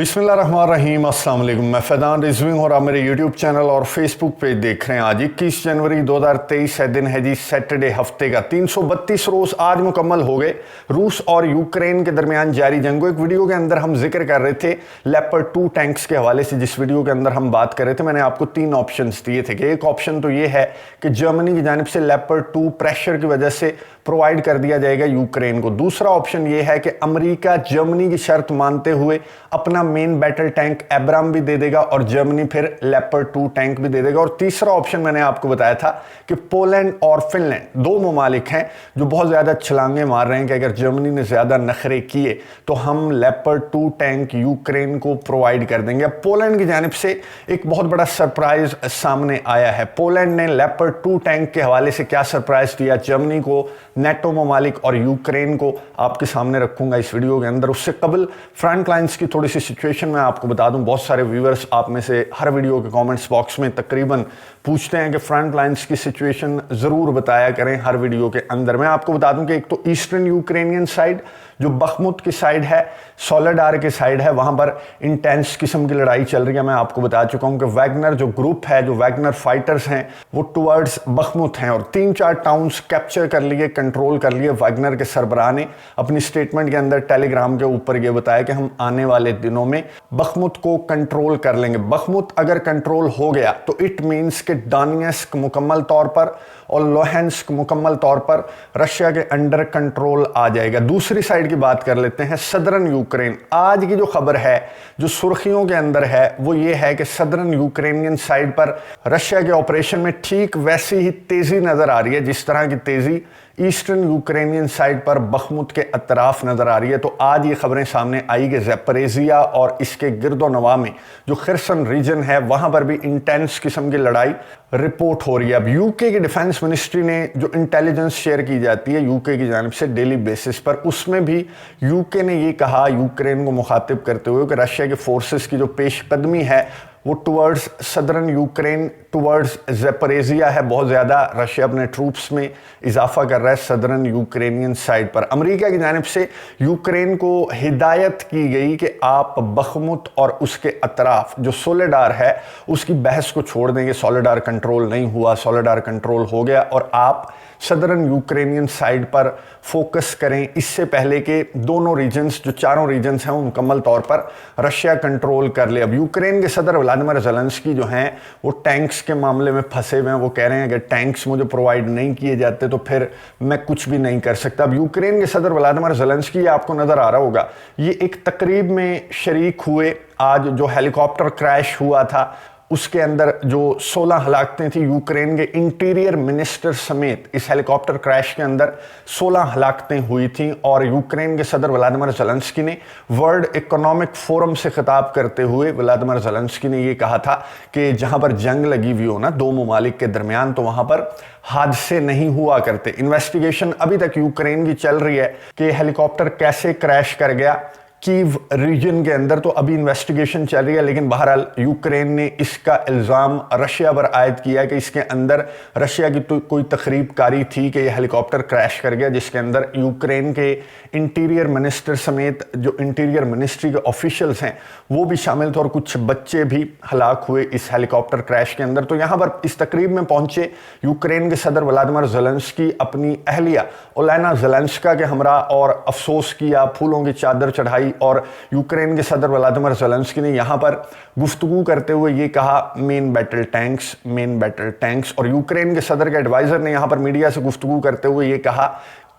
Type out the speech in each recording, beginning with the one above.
बिस्मिल्लाहिर्रहमानिर्रहीम, अस्सलाम वालेकुम। मैं फैदान रिजविंग और आप मेरे यूट्यूब चैनल और फेसबुक पेज देख रहे हैं। आज 21 जनवरी 2023 है, दिन है जी सैटरडे, हफ्ते का 332 रोज़ आज मुकम्मल हो गए रूस और यूक्रेन के दरमियान जारी जंग को। एक वीडियो के अंदर हम जिक्र कर रहे थे लेपर्ड 2 टैंक्स के हवाले से, जिस वीडियो के अंदर हम बात कर रहे थे मैंने आपको 3 ऑप्शन दिए थे कि एक ऑप्शन तो ये है कि जर्मनी की जानिब से लेपर्ड 2 प्रेशर की वजह से प्रोवाइड कर दिया जाएगा यूक्रेन को। दूसरा ऑप्शन ये है कि अमेरिका जर्मनी की शर्त मानते हुए अपना मेन बैटल टैंक एब्राम भी दे देगा और जर्मनी फिर लेपर्ड 2 टैंक भी दे देगा। और तीसरा ऑप्शन मैंने आपको बताया था कि पोलैंड और फिनलैंड दो ममालिक हैं जो बहुत ज़्यादा छलांगे मार रहे हैं कि अगर जर्मनी ने ज़्यादा नखरे किए तो हम लेपर्ड 2 टैंक यूक्रेन को प्रोवाइड कर देंगे। अब पोलैंड की जानिब से एक बहुत बड़ा सरप्राइज सामने आया है। पोलैंड ने लेपर्ड 2 टैंक के हवाले से क्या सरप्राइज दिया जर्मनी को, नेटो ममालिक और यूक्रेन को, आपके सामने रखूंगा इस वीडियो के अंदर। उससे कबल फ्रंट लाइन्स की थोड़ी सी सिचुएशन मैं आपको बता दूं। बहुत सारे व्यूअर्स आप में से हर वीडियो के कमेंट्स बॉक्स में तकरीबन पूछते हैं कि फ्रंट लाइन्स की सिचुएशन ज़रूर बताया करें हर वीडियो के अंदर। मैं आपको बता दूं कि एक तो ईस्टर्न यूक्रेनियन साइड जो बखमुत की साइड है, सोलेडार की साइड है, वहां पर इंटेंस किस्म की लड़ाई चल रही है। मैं आपको बता चुका हूं कि वैगनर जो ग्रुप है, जो वैगनर फाइटर्स हैं, वो टुवर्ड्स बखमुत हैं और 3-4 टाउन्स कैप्चर कर लिए, कंट्रोल कर लिए। वैगनर के सरबराह ने अपनी स्टेटमेंट के अंदर टेलीग्राम के ऊपर ये बताया कि हम आने वाले दिनों में बखमुत को कंट्रोल कर लेंगे। बखमुत अगर कंट्रोल हो गया तो इट मीन्स कि डोनेट्स्क मुकम्मल तौर पर और लुहांस्क मुकम्मल तौर पर रशिया के अंडर कंट्रोल आ जाएगा। दूसरी साइड की बात कर लेते हैं, सदर्न यूक्रेन। आज की जो खबर है, जो सुर्खियों के अंदर है, वो ये है कि सदर्न यूक्रेनियन साइड पर रशिया के ऑपरेशन में ठीक वैसी ही तेजी नजर आ रही है जिस तरह की तेजी ईस्टर्न यूक्रेनियन साइड पर बखमुत के अतराफ नजर आ रही है। तो आज ये खबरें सामने आई कि ज़ैपोरिज़िया और इसके गिरदो नवा में जो खिरसन रीजन है, वहां पर भी इंटेंस किस्म की लड़ाई रिपोर्ट हो रही है। अब यूके की डिफेंस मिनिस्ट्री ने जो इंटेलिजेंस शेयर की जाती है यूके की जानिब से डेली बेसिस पर, उसमें भी यूके ने ये कहा यूक्रेन को मुखातिब करते हुए कि रशिया के फोर्सेस की जो पेशकदमी है वो towards southern Ukraine, towards Zaporizhzhia है। बहुत ज़्यादा रशिया अपने ट्रूप्स में इजाफा कर रहा है सदर्न यूक्रेनियन साइड पर। अमेरिका की जानिब से यूक्रेन को हिदायत की गई कि आप बखमुत और उसके अतराफ जो सोलेडार है उसकी बहस को छोड़ देंगे। सोलेडार कंट्रोल नहीं हुआ, सोलेडार कंट्रोल हो गया और आप सदर्न यूक्रेनियन साइड पर फोकस करें, इससे पहले कि दोनों रीजन्स, जो चारों रीजन्स हैं, वो मुकम्मल तौर पर रशिया कंट्रोल कर ले। अब यूक्रेन के सदर व्लादिमीर ज़ेलेंस्की जो हैं वो टैंक्स के मामले में फंसे हुए हैं। वो कह रहे हैं कि टैंक्स मुझे प्रोवाइड नहीं किए जाते तो फिर मैं कुछ भी नहीं कर सकता। अब यूक्रेन के सदर व्लादिमीर ज़ेलेंस्की, आपको नज़र आ रहा होगा, ये एक तकरीब में शरीक हुए। आज जो हेलीकॉप्टर क्रैश हुआ था उसके अंदर जो 16 हलाकतें थी, यूक्रेन के इंटीरियर मिनिस्टर समेत इस हेलीकॉप्टर क्रैश के अंदर 16 हलाकतें हुई थी। और यूक्रेन के सदर व्लादिमीर ज़ेलेंस्की ने वर्ल्ड इकोनॉमिक फोरम से खिताब करते हुए व्लादिमीर ज़ेलेंस्की ने ये कहा था कि जहां पर जंग लगी हुई हो ना दो ममालिक के दरमियान, तो वहां पर हादसे नहीं हुआ करते। इन्वेस्टिगेशन अभी तक यूक्रेन की चल रही है कि हेलीकॉप्टर कैसे क्रैश कर गया कीव रीजन के अंदर, तो अभी इन्वेस्टिगेशन चल रही है। लेकिन बहरहाल यूक्रेन ने इसका इल्ज़ाम रशिया पर आयद किया कि इसके अंदर रशिया की तो कोई तकरीब कारी थी कि यह हेलीकॉप्टर क्रैश कर गया, जिसके अंदर यूक्रेन के इंटीरियर मिनिस्टर समेत जो इंटीरियर मिनिस्ट्री के ऑफिशियल्स हैं वो भी शामिल थे और कुछ बच्चे भी हलाक हुए इस हेलीकॉप्टर क्रैश के अंदर। तो यहाँ पर इस तकरीब में पहुंचे यूक्रेन के सदर व्लादिमीर ज़ेलेंस्की अपनी अहलिया ओलेना ज़ेलेंस्का के हमरा और अफसोस किया, फूलों की चादर चढ़ाई। और यूक्रेन के सदर व्लादिमीर ज़ेलेंस्की ने यहां पर गुफ्तगू करते हुए ये कहा main battle tanks, main battle tanks. और यूक्रेन के सदर के एडवाइजर ने यहां पर मीडिया से गुफ्तगू करते हुए ये कहा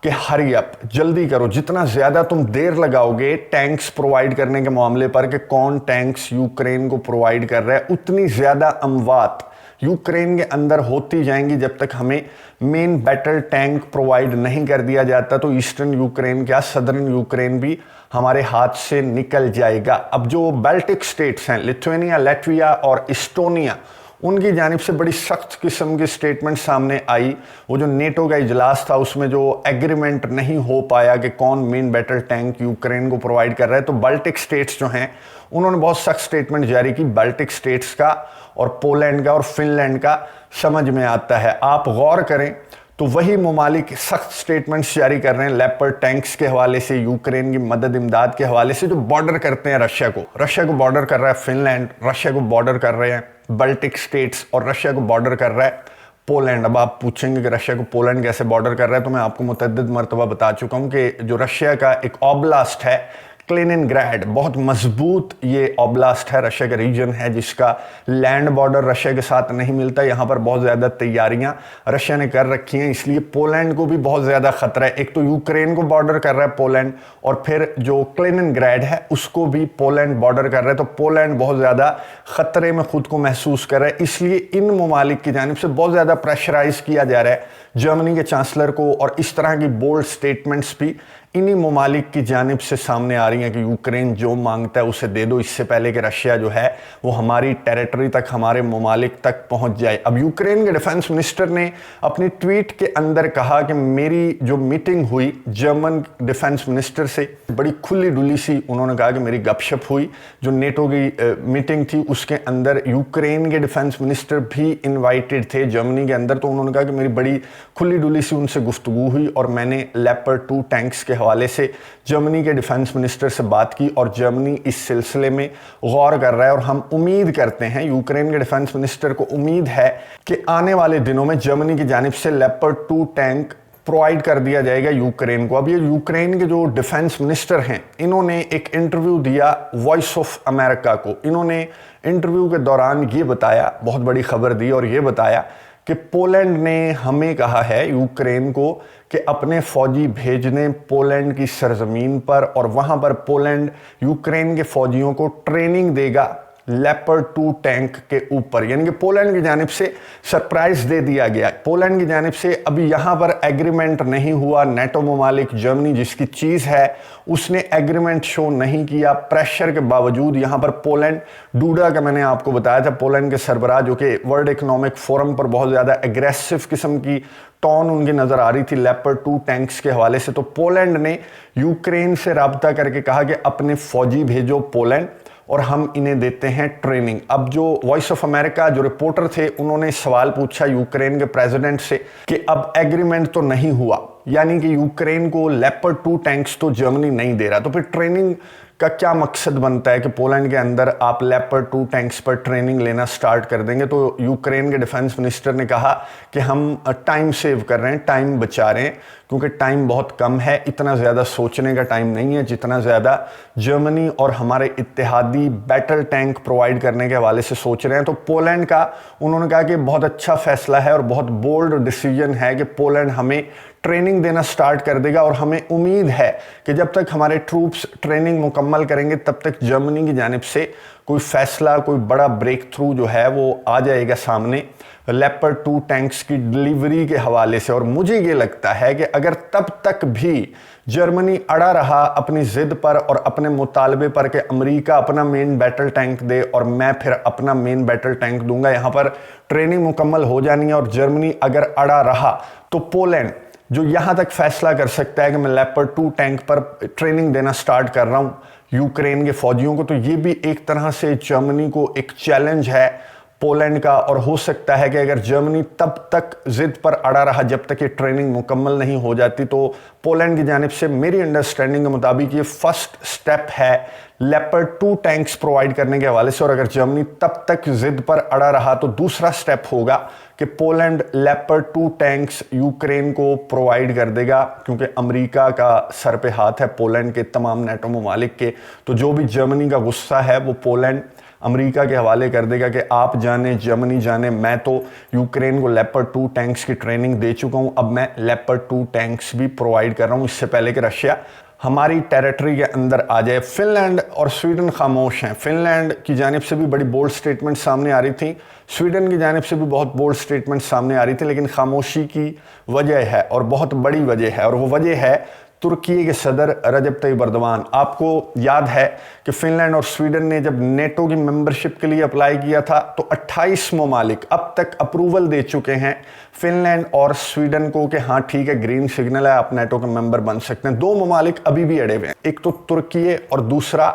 कि हरी अप, जल्दी करो, जितना ज्यादा तुम देर लगाओगे टैंक्स प्रोवाइड करने के मामले पर कि कौन टैंक्स यूक्रेन को प्रोवाइड कर रहा है, उतनी ज्यादा अमवात यूक्रेन के अंदर होती जाएंगी जब तक हमें मेन बैटल टैंक प्रोवाइड नहीं कर दिया जाता। तो ईस्टर्न यूक्रेन क्या सदर्न यूक्रेन भी हमारे हाथ से निकल जाएगा। अब जो बाल्टिक स्टेट्स हैं, लिथुआनिया, लैटविया और इस्टोनिया, उनकी जानिब से बड़ी सख्त किस्म की स्टेटमेंट सामने आई। वो जो नेटो का इजलास था उसमें जो एग्रीमेंट नहीं हो पाया कि कौन मेन बैटल टैंक यूक्रेन को प्रोवाइड कर रहा है, तो बाल्टिक स्टेट्स जो हैं उन्होंने बहुत सख्त स्टेटमेंट जारी की। बाल्टिक स्टेट्स का और पोलैंड का और फिनलैंड का समझ में आता है। आप गौर करें तो वही ममालिक सख्त स्टेटमेंट्स जारी कर रहे हैं लेपर्ड टैंक्स के हवाले से, यूक्रेन की मदद इमदाद के हवाले से, जो बॉर्डर करते हैं रशिया को बॉर्डर कर रहा है फिनलैंड, रशिया को बॉर्डर कर रहे हैं बाल्टिक स्टेट्स, और रशिया को बॉर्डर कर रहा है पोलैंड। अब आप पूछेंगे कि रशिया को पोलैंड कैसे बॉर्डर कर रहा है, तो मैं आपको मुतअद्दिद मरतबा बता चुका हूं कि जो रशिया का एक ऑब्लास्ट है कलिनिनग्राड, बहुत मजबूत ये ऑब्लास्ट है, रशिया का रीजन है जिसका लैंड बॉर्डर रशिया के साथ नहीं मिलता। यहाँ पर बहुत ज़्यादा तैयारियां रशिया ने कर रखी हैं, इसलिए पोलैंड को भी बहुत ज़्यादा खतरा है। एक तो यूक्रेन को बॉर्डर कर रहा है पोलैंड, और फिर जो कलिनिनग्राड है उसको भी पोलैंड बॉर्डर कर रहा है, तो पोलैंड बहुत ज़्यादा खतरे में खुद को महसूस कर रहा है। इसलिए इन ममालिक की जानिब से बहुत ज़्यादा प्रेशराइज किया जा रहा है जर्मनी के चांसलर को, और इस तरह की बोल्ड स्टेटमेंट्स भी इन्हीं ममालिक की जानिब से सामने आ रही हैं कि यूक्रेन जो मांगता है उसे दे दो, इससे पहले कि रशिया जो है वो हमारी टेरिटरी तक, हमारे ममालिक तक पहुंच जाए। अब यूक्रेन के डिफेंस मिनिस्टर ने अपनी ट्वीट के अंदर कहा कि मेरी जो मीटिंग हुई जर्मन डिफेंस मिनिस्टर से, बड़ी खुली डुली सी उन्होंने कहा कि मेरी गपशप हुई। जो नेटो की मीटिंग थी उसके अंदर यूक्रेन के डिफेंस मिनिस्टर भी इन्वाइटेड थे जर्मनी के अंदर, तो उन्होंने कहा कि मेरी बड़ी खुली डुली सी उनसे गुफ्तगू हुई, और मैंने लेपर्ड 2 टैंक्स के हवाले से जर्मनी के डिफेंस मिनिस्टर से बात की, और जर्मनी इस सिलसिले में गौर कर रहा है। और हम उम्मीद करते हैं, यूक्रेन के डिफेंस मिनिस्टर को उम्मीद है कि आने वाले दिनों में जर्मनी की जानिब से लेपर्ड 2 टैंक प्रोवाइड कर दिया जाएगा यूक्रेन को। अब ये यूक्रेन के जो डिफेंस मिनिस्टर हैं, इन्होंने एक इंटरव्यू दिया वॉइस ऑफ अमेरिका को। इन्होंने इंटरव्यू के दौरान ये बताया, बहुत बड़ी खबर दी, और ये बताया कि पोलैंड ने हमें कहा है यूक्रेन को कि अपने फौजी भेजने पोलैंड की सरजमीन पर, और वहां पर पोलैंड यूक्रेन के फौजियों को ट्रेनिंग देगा लेपर्ड 2 टैंक के ऊपर। यानी कि पोलैंड की जानिब से सरप्राइज दे दिया गया। पोलैंड की जानिब से अभी यहां पर एग्रीमेंट नहीं हुआ। नेटो ममालिक जर्मनी जिसकी चीज है उसने एग्रीमेंट शो नहीं किया। प्रेशर के बावजूद यहां पर पोलैंड, डूडा का मैंने आपको बताया था, पोलैंड के सरबराह जो कि वर्ल्ड इकोनॉमिक फोरम पर बहुत ज्यादा एग्रेसिव किस्म की टोन उनकी नजर आ रही थी लेपर्ड 2 टैंक्स के हवाले से, तो पोलैंड ने यूक्रेन से राब्ता करके कहा कि अपने फौजी भेजो पोलैंड और हम इन्हें देते हैं ट्रेनिंग। अब जो वॉइस ऑफ अमेरिका जो रिपोर्टर थे उन्होंने सवाल पूछा यूक्रेन के प्रेसिडेंट से कि अब एग्रीमेंट तो नहीं हुआ, यानी कि यूक्रेन को लेपर्ड 2 टैंक्स तो जर्मनी नहीं दे रहा, तो फिर ट्रेनिंग का क्या मकसद बनता है कि पोलैंड के अंदर आप लेपर्ड 2 टैंक्स पर ट्रेनिंग लेना स्टार्ट कर देंगे। तो यूक्रेन के डिफेंस मिनिस्टर ने कहा कि हम टाइम सेव कर रहे हैं, टाइम बचा रहे हैं, क्योंकि टाइम बहुत कम है, इतना ज़्यादा सोचने का टाइम नहीं है जितना ज़्यादा जर्मनी और हमारे इत्तेहादी बैटल टैंक प्रोवाइड करने के हवाले से सोच रहे हैं। तो पोलैंड का उन्होंने कहा कि बहुत अच्छा फैसला है और बहुत बोल्ड डिसीजन है कि पोलैंड हमें ट्रेनिंग देना स्टार्ट कर देगा, और हमें उम्मीद है कि जब तक हमारे ट्रूप्स ट्रेनिंग मुकम्मल करेंगे तब तक जर्मनी की जानिब से कोई फैसला, कोई बड़ा ब्रेक थ्रू जो है वो आ जाएगा सामने लेपर्ड 2 टैंक्स की डिलीवरी के हवाले से। और मुझे ये लगता है कि अगर तब तक भी जर्मनी अड़ा रहा अपनी जिद पर और अपने मुतालबे पर कि अमेरिका अपना मेन बैटल टैंक दे और मैं फिर अपना मेन बैटल टैंक दूंगा, यहाँ पर ट्रेनिंग मुकम्मल हो जानी है, और जर्मनी अगर अड़ा रहा तो पोलैंड जो यहां तक फैसला कर सकता है कि मैं लेपर्ड 2 टैंक पर ट्रेनिंग देना स्टार्ट कर रहा हूं यूक्रेन के फौजियों को, तो ये भी एक तरह से जर्मनी को एक चैलेंज है पोलैंड का। और हो सकता है कि अगर जर्मनी तब तक जिद पर अड़ा रहा जब तक ये ट्रेनिंग मुकम्मल नहीं हो जाती, तो पोलैंड की जानिब से मेरी अंडरस्टैंडिंग के मुताबिक ये फर्स्ट स्टेप है लेपर्ड 2 टैंक्स प्रोवाइड करने के हवाले से। और अगर जर्मनी तब तक जिद पर अड़ा रहा तो दूसरा स्टेप होगा कि पोलैंड लेपर्ड 2 टैंक्स यूक्रेन को प्रोवाइड कर देगा, क्योंकि अमेरिका का सर पे हाथ है पोलैंड के तमाम नेटो ममालिक के। तो जो भी जर्मनी का गुस्सा है वो पोलैंड अमेरिका के हवाले कर देगा कि आप जाने जर्मनी जाने, मैं तो यूक्रेन को लेपर्ड 2 टैंक्स की ट्रेनिंग दे चुका हूं, अब मैं लेपर्ड 2 टैंक्स भी प्रोवाइड कर रहा हूं इससे पहले कि रशिया हमारी टेरिटरी के अंदर आ जाए। फिनलैंड और स्वीडन खामोश हैं। फिनलैंड की जानिब से भी बड़ी बोल्ड स्टेटमेंट सामने आ रही थी, स्वीडन की जानिब से भी बहुत बोल्ड स्टेटमेंट सामने आ रही थी, लेकिन खामोशी की वजह है और बहुत बड़ी वजह है, और वो वजह है तुर्की के सदर रजब तैयब एर्दोगान। आपको याद है कि फिनलैंड और स्वीडन ने जब नेटो की मेंबरशिप के लिए अप्लाई किया था तो 28 ममालिक अब तक अप्रूवल दे चुके हैं फिनलैंड और स्वीडन को कि हाँ ठीक है, ग्रीन सिग्नल है, आप नेटो के मेंबर बन सकते हैं। 2 ममालिक अभी भी अड़े हुए हैं, एक तो तुर्की और दूसरा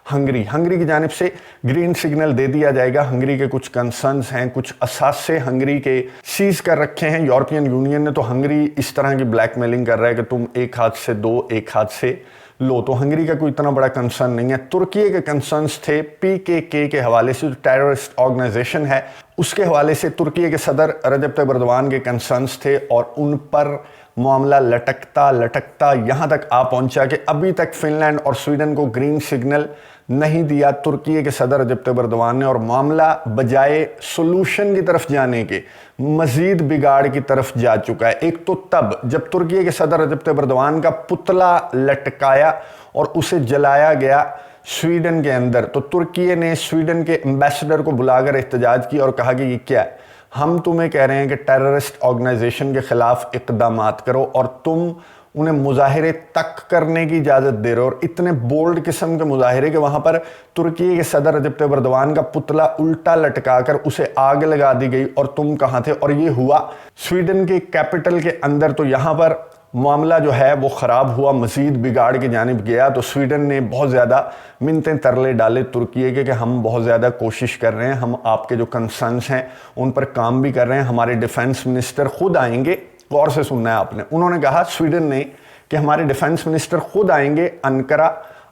हंगरी की जानिब से ग्रीन सिग्नल दे दिया जाएगा। हंगरी के कुछ कंसर्न्स हैं, कुछ असासे हंगरी के सीज कर रखे हैं यूरोपियन यूनियन ने। तो हंगरी इस तरह की ब्लैकमेलिंग कर रहा है कि तुम एक हाथ से दो, एक हाथ से लो। तो हंगरी का कोई इतना बड़ा कंसर्न नहीं है। तुर्की के कंसर्न्स थे PKK के हवाले से, जो टेररिस्ट ऑर्गेनाइजेशन है, उसके हवाले से तुर्की के सदर रजब तैयब एर्दोगान के कंसर्न्स थे, और उन पर मामला लटकता यहाँ तक आ पहुंचा कि अभी तक फिनलैंड और स्वीडन को ग्रीन सिग्नल नहीं दिया तुर्की के सदर रजब तैयब एर्दोगान ने, और मामला बजाय सोल्यूशन की तरफ जाने के मजीद बिगाड़ की तरफ जा चुका है। एक तो तब जब तुर्की के सदर रजब तैयब एर्दोगान का पुतला लटकाया और उसे जलाया गया स्वीडन के अंदर, तो तुर्की ने स्वीडन के एम्बेसडर को बुलाकर एहतजाज किया और कहा कि ये क्या है, हम तुम्हें कह रहे हैं कि टेररिस्ट ऑर्गेनाइजेशन के खिलाफ इक़दामात करो और तुम उन्हें मुजाहिरे तक करने की इजाज़त दे रहे हो। और इतने बोल्ड किस्म के मुजाहिरे कि वहाँ पर तुर्की के सदर रजब तैयब एर्दोगान का पुतला उल्टा लटकाकर उसे आग लगा दी गई, और तुम कहाँ थे। और ये हुआ स्वीडन के कैपिटल के अंदर। तो यहाँ पर मामला जो है वो ख़राब हुआ, मज़ीद बिगाड़ की जानिब गया। तो स्वीडन ने बहुत ज़्यादा मिन्नतें तरले डाले तुर्की के कि हम बहुत ज़्यादा कोशिश कर रहे हैं, हम आपके जो कंसर्न्स हैं उन पर काम भी कर रहे हैं, हमारे डिफेंस मिनिस्टर खुद आएंगे। गौर से सुनना है आपने, उन्होंने कहा स्वीडन ने कि हमारे डिफेंस मिनिस्टर खुद आएंगे अंकारा,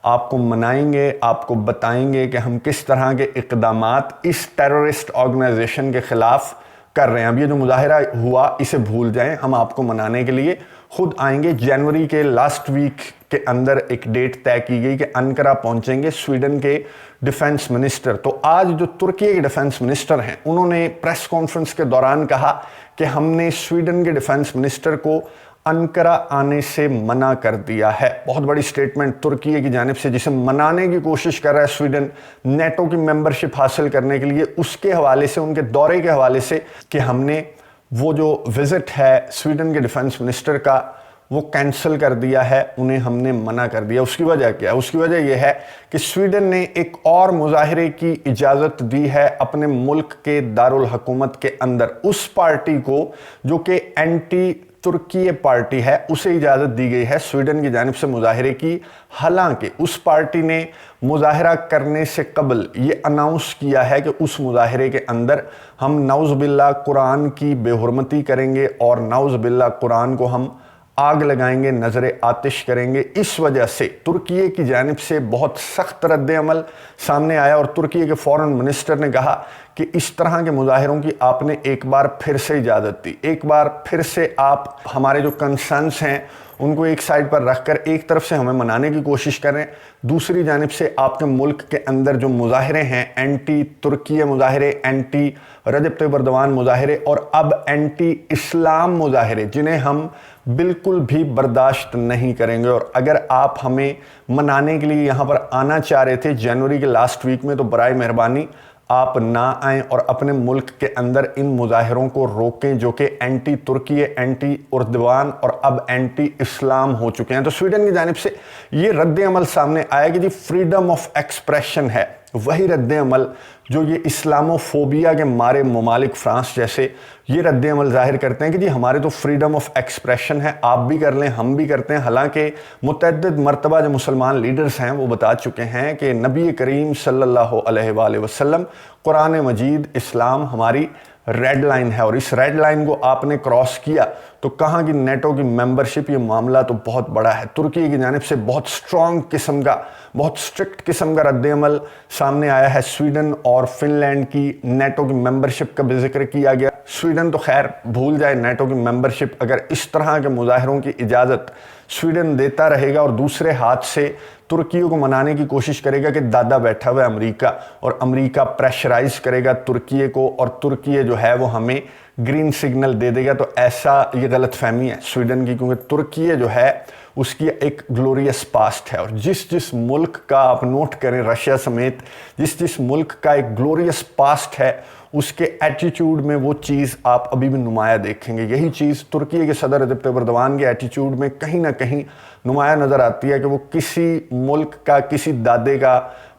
आपको मनाएंगे, आपको बताएंगे कि हम किस तरह के इक़दामात इस टेररिस्ट ऑर्गेनाइजेशन के ख़िलाफ़ कर रहे हैं। अब ये जो मुजाहिरा हुआ इसे भूल जाएं, हम आपको मनाने के लिए खुद आएंगे। जनवरी के लास्ट वीक के अंदर एक डेट तय की गई कि अंकारा पहुंचेंगे स्वीडन के डिफेंस मिनिस्टर। तो आज जो तुर्की के डिफेंस मिनिस्टर हैं, उन्होंने प्रेस कॉन्फ्रेंस के दौरान कहा कि हमने स्वीडन के डिफेंस मिनिस्टर को अंकारा आने से मना कर दिया है। बहुत बड़ी स्टेटमेंट तुर्की की जानिब से, जिसे मनाने की कोशिश कर रहा है स्वीडन नेटो की मेंबरशिप हासिल करने के लिए, उसके हवाले से, उनके दौरे के हवाले से, कि हमने वो जो विजिट है स्वीडन के डिफेंस मिनिस्टर का वो कैंसिल कर दिया है, उन्हें हमने मना कर दिया। उसकी वजह क्या है? उसकी वजह यह है कि स्वीडन ने एक और मुजाहिरे की इजाज़त दी है अपने मुल्क के दारुल हुकूमत के अंदर। उस पार्टी को जो कि एंटी तुर्की पार्टी है, उसे इजाज़त दी गई है स्वीडन की जानिब से मुजाहिरे की। हालांकि उस पार्टी ने मुजाहिरा करने से कबल ये अनाउंस किया है कि उस मुजाहिरे के अंदर हम नाउज़ बिल्लाह कुरान की बेहुरमती करेंगे और नाउज़ बिल्लाह कुरान को हम आग लगाएंगे, नज़र आतिश करेंगे। इस वजह से तुर्की की जानिब से बहुत सख्त रद्द अमल सामने आया, और तुर्की के फॉरेन मिनिस्टर ने कहा कि इस तरह के मुजाहिरों की आपने एक बार फिर से इजाज़त दी, एक बार फिर से आप हमारे जो कंसर्न्स हैं उनको एक साइड पर रखकर एक तरफ से हमें मनाने की कोशिश करें, दूसरी जानिब से आपके मुल्क के अंदर जो मुजाहिरे हैं, एंटी तुर्की मुजाहिरे, एंटी रजब तैयब एर्दोगान मुजाहिरे और अब एंटी इस्लाम मुजाहिरे, जिन्हें हम बिल्कुल भी बर्दाश्त नहीं करेंगे। और अगर आप हमें मनाने के लिए यहाँ पर आना चाह रहे थे जनवरी के लास्ट वीक में, तो बराए मेहरबानी आप ना आएँ और अपने मुल्क के अंदर इन मुजाहिरों को रोकें जो कि एंटी तुर्की, एंटी एर्दोगान और अब एंटी इस्लाम हो चुके हैं। तो स्वीडन की जानिब से ये रद्द अमल सामने आया कि जी फ्रीडम ऑफ एक्सप्रेशन है, वही रद्द अमल जो ये इस्लामोफोबिया के मारे ममालिक फ्रांस जैसे ये रद्द अमल जाहिर करते हैं कि जी हमारे तो फ्रीडम ऑफ एक्सप्रेशन है, आप भी कर लें, हम भी करते हैं। हालांकि मुतअद्दिद मरतबा जो मुसलमान लीडर्स हैं वो बता चुके हैं कि नबी करीम सल्लल्लाहु अलैहि वसल्लम, कुरान मजीद, इस्लाम हमारी रेड लाइन है, और इस रेड लाइन को आपने क्रॉस किया तो कहाँ की नेटो की मेंबरशिप, ये मामला तो बहुत बड़ा है। तुर्की की जानिब से बहुत स्ट्रॉन्ग किस्म का, बहुत स्ट्रिक्ट किस्म का रद्द अमल सामने आया है। स्वीडन और फिनलैंड की नेटो की मेंबरशिप का भी जिक्र किया गया। स्वीडन तो खैर भूल जाए नेटो की मेंबरशिप, अगर इस तरह के मुजाहिरों की इजाज़त स्वीडन देता रहेगा और दूसरे हाथ से तुर्की को मनाने की कोशिश करेगा कि दादा बैठा हुआ है अमेरिका, और अमेरिका प्रेशराइज करेगा तुर्की को और तुर्की जो है वो हमें ग्रीन सिग्नल दे देगा, तो ऐसा ये गलत फहमी है स्वीडन की, क्योंकि तुर्की जो है उसकी एक ग्लोरियस पास्ट है। और जिस जिस मुल्क का आप नोट करें, रशिया समेत जिस जिस मुल्क का एक ग्लोरियस पास्ट है, उसके एटीट्यूड में वो चीज़ आप अभी भी नुमाया देखेंगे। यही चीज़ तुर्की के सदर रजब तैयब एर्दोगान के एटीट्यूड में कहीं ना कहीं नुमाया नज़र आती है कि वो किसी मुल्क का, किसी दादे का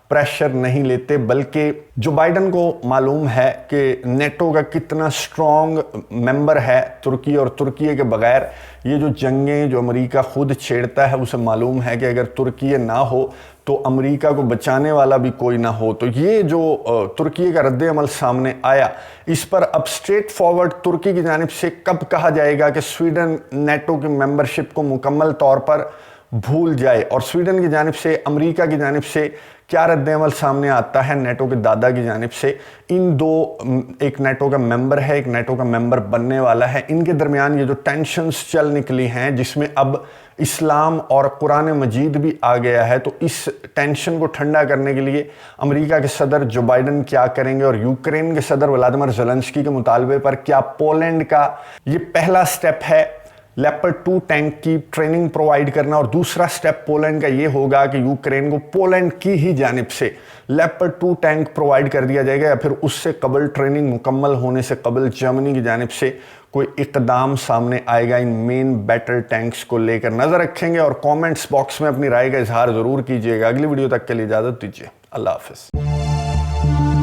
प्रेशर नहीं लेते, बल्कि जो बाइडन को मालूम है कि नेटो का कितना स्ट्रॉन्ग मेंबर है तुर्की, और तुर्की के बगैर ये जो जंगें जो अमेरिका खुद छेड़ता है, उसे मालूम है कि अगर तुर्की ना हो तो अमेरिका को बचाने वाला भी कोई ना हो। तो ये जो तुर्की का रद्द अमल सामने आया, इस पर अब स्ट्रेट फॉरवर्ड तुर्की की जानिब से कब कहा जाएगा कि स्वीडन नेटो की मेंबरशिप को मुकम्मल तौर पर भूल जाए, और स्वीडन की जानिब से, अमेरिका की जानिब से क्या रद्द अमल सामने आता है नेटो के दादा की जानिब से। इन दो, एक नेटो का मेंबर है, एक नेटो का मेंबर बनने वाला है, इनके दरमियान ये जो टेंशन्स चल निकली हैं, जिसमें अब इस्लाम और कुरान मजीद भी आ गया है, तो इस टेंशन को ठंडा करने के लिए अमेरिका के सदर जो बाइडन क्या करेंगे, और यूक्रेन के सदर व्लादिमीर ज़ेलेंस्की के मुतालबे पर क्या पोलैंड का ये पहला स्टेप है लेपर्ड 2 टैंक की ट्रेनिंग प्रोवाइड करना, और दूसरा स्टेप पोलैंड का ये होगा कि यूक्रेन को पोलैंड की ही जानिब से लेपर्ड 2 टैंक प्रोवाइड कर दिया जाएगा, या फिर उससे कबल ट्रेनिंग मुकम्मल होने से कबल जर्मनी की जानिब से कोई इकदाम सामने आएगा इन मेन बैटल टैंक्स को लेकर। नजर रखेंगे और कमेंट्स बॉक्स में अपनी राय का इजहार जरूर कीजिएगा। अगली वीडियो तक के लिए इजाजत दीजिए। अल्लाह हाफिज।